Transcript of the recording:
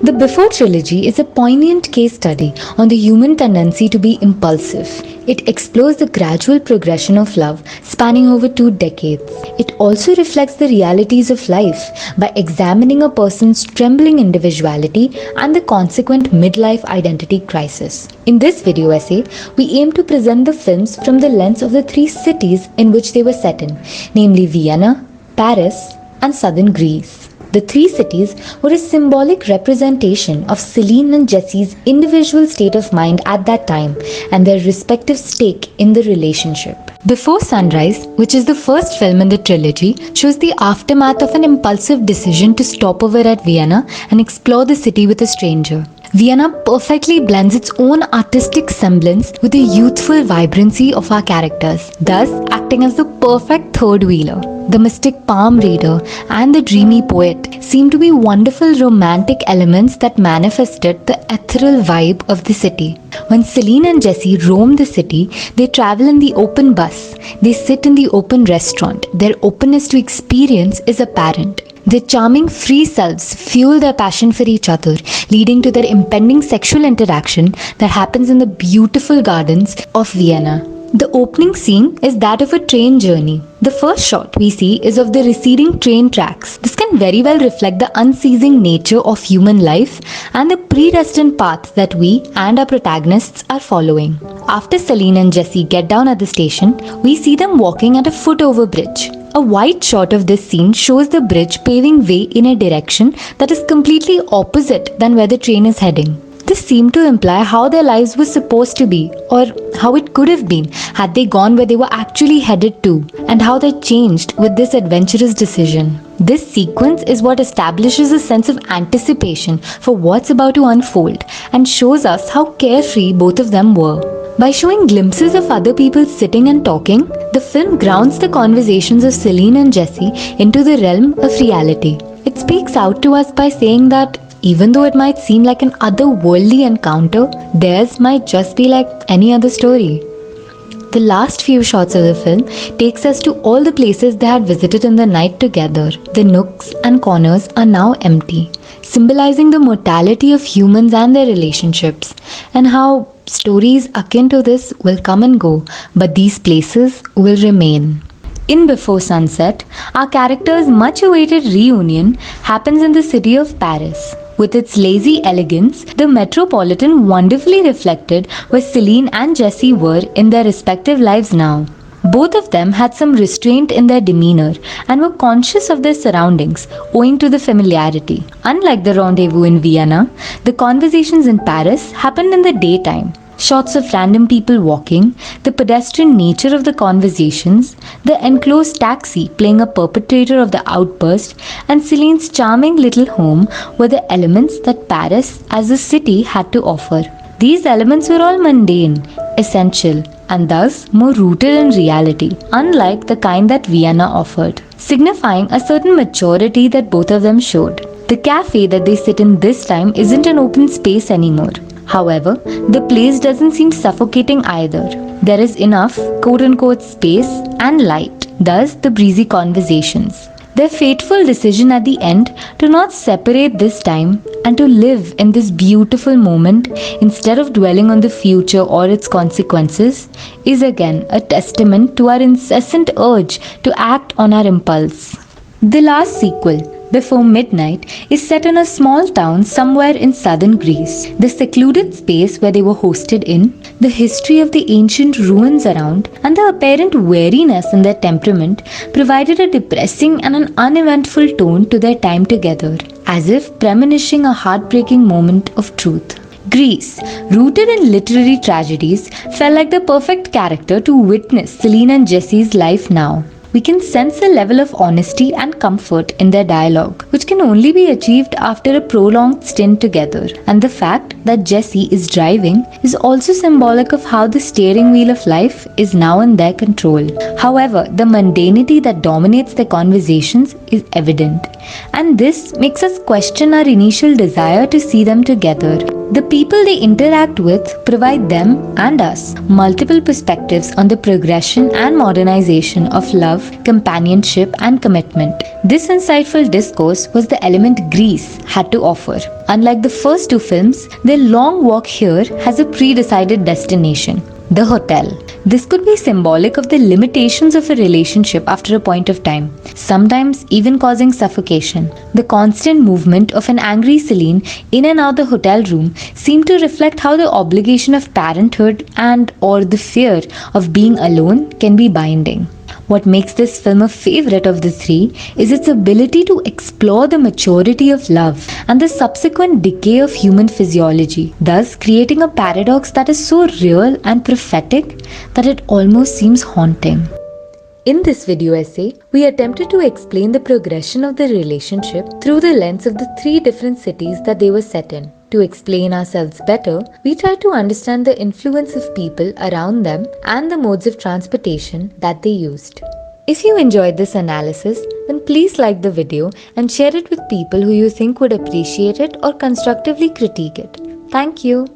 The Before trilogy is a poignant case study on the human tendency to be impulsive. It explores the gradual progression of love spanning over 2 decades. It also reflects the realities of life by examining a person's trembling individuality and the consequent midlife identity crisis. In this video essay, we aim to present the films from the lens of the three cities in which they were set in, namely Vienna, Paris, and southern Greece. The three cities were a symbolic representation of Celine and Jesse's individual state of mind at that time and their respective stake in the relationship. Before Sunrise, which is the first film in the trilogy, shows the aftermath of an impulsive decision to stop over at Vienna and explore the city with a stranger. Vienna perfectly blends its own artistic semblance with the youthful vibrancy of our characters, thus acting as the perfect third wheeler. The mystic palm reader and the dreamy poet seem to be wonderful romantic elements that manifested the ethereal vibe of the city. When Celine and Jesse roam the city, they travel in the open bus, they sit in the open restaurant, their openness to experience is apparent. Their charming free selves fuel their passion for each other, leading to their impending sexual interaction that happens in the beautiful gardens of Vienna. The opening scene is that of a train journey. The first shot we see is of the receding train tracks. This can very well reflect the unceasing nature of human life and the predestined path that we and our protagonists are following. After Celine and Jesse get down at the station, we see them walking at a foot-over bridge. A wide shot of this scene shows the bridge paving way in a direction that is completely opposite than where the train is heading. This seemed to imply how their lives were supposed to be, or how it could have been had they gone where they were actually headed to, and how they changed with this adventurous decision. This sequence is what establishes a sense of anticipation for what's about to unfold and shows us how carefree both of them were. By showing glimpses of other people sitting and talking, the film grounds the conversations of Celine and Jesse into the realm of reality. It speaks out to us by saying that even though it might seem like an otherworldly encounter, theirs might just be like any other story. The last few shots of the film takes us to all the places they had visited in the night together. The nooks and corners are now empty, symbolizing the mortality of humans and their relationships, and how stories akin to this will come and go, but these places will remain. In Before Sunset, our characters' much-awaited reunion happens in the city of Paris. With its lazy elegance, the Metropolitan wonderfully reflected where Celine and Jesse were in their respective lives now. Both of them had some restraint in their demeanor and were conscious of their surroundings owing to the familiarity. Unlike the rendezvous in Vienna, the conversations in Paris happened in the daytime. Shots of random people walking, the pedestrian nature of the conversations, the enclosed taxi playing a perpetrator of the outburst, and Celine's charming little home were the elements that Paris as a city had to offer. These elements were all mundane, essential, and thus more rooted in reality, unlike the kind that Vienna offered, signifying a certain maturity that both of them showed. The cafe that they sit in this time isn't an open space anymore. However, the place doesn't seem suffocating either. There is enough quote-unquote space and light, thus the breezy conversations. Their fateful decision at the end to not separate this time and to live in this beautiful moment instead of dwelling on the future or its consequences is again a testament to our incessant urge to act on our impulse. The last sequel, Before Midnight, is set in a small town somewhere in southern Greece. The secluded space where they were hosted in, the history of the ancient ruins around, and the apparent weariness in their temperament provided a depressing and an uneventful tone to their time together, as if premonishing a heartbreaking moment of truth. Greece, rooted in literary tragedies, felt like the perfect character to witness Celine and Jesse's life now. We can sense a level of honesty and comfort in their dialogue, which can only be achieved after a prolonged stint together. And the fact that Jesse is driving is also symbolic of how the steering wheel of life is now in their control. However, the mundanity that dominates their conversations is evident, and this makes us question our initial desire to see them together. The people they interact with provide them and us multiple perspectives on the progression and modernization of love, companionship, and commitment. This insightful discourse was the element Greece had to offer. Unlike the first two films, their long walk here has a pre-decided destination, the hotel. This could be symbolic of the limitations of a relationship after a point of time, sometimes even causing suffocation. The constant movement of an angry Celine in and out the hotel room seemed to reflect how the obligation of parenthood and or the fear of being alone can be binding. What makes this film a favorite of the three is its ability to explore the maturity of love and the subsequent decay of human physiology, thus creating a paradox that is so real and prophetic that it almost seems haunting. In this video essay, we attempted to explain the progression of the relationship through the lens of the three different cities that they were set in. To explain ourselves better, we tried to understand the influence of people around them and the modes of transportation that they used. If you enjoyed this analysis, then please like the video and share it with people who you think would appreciate it or constructively critique it. Thank you.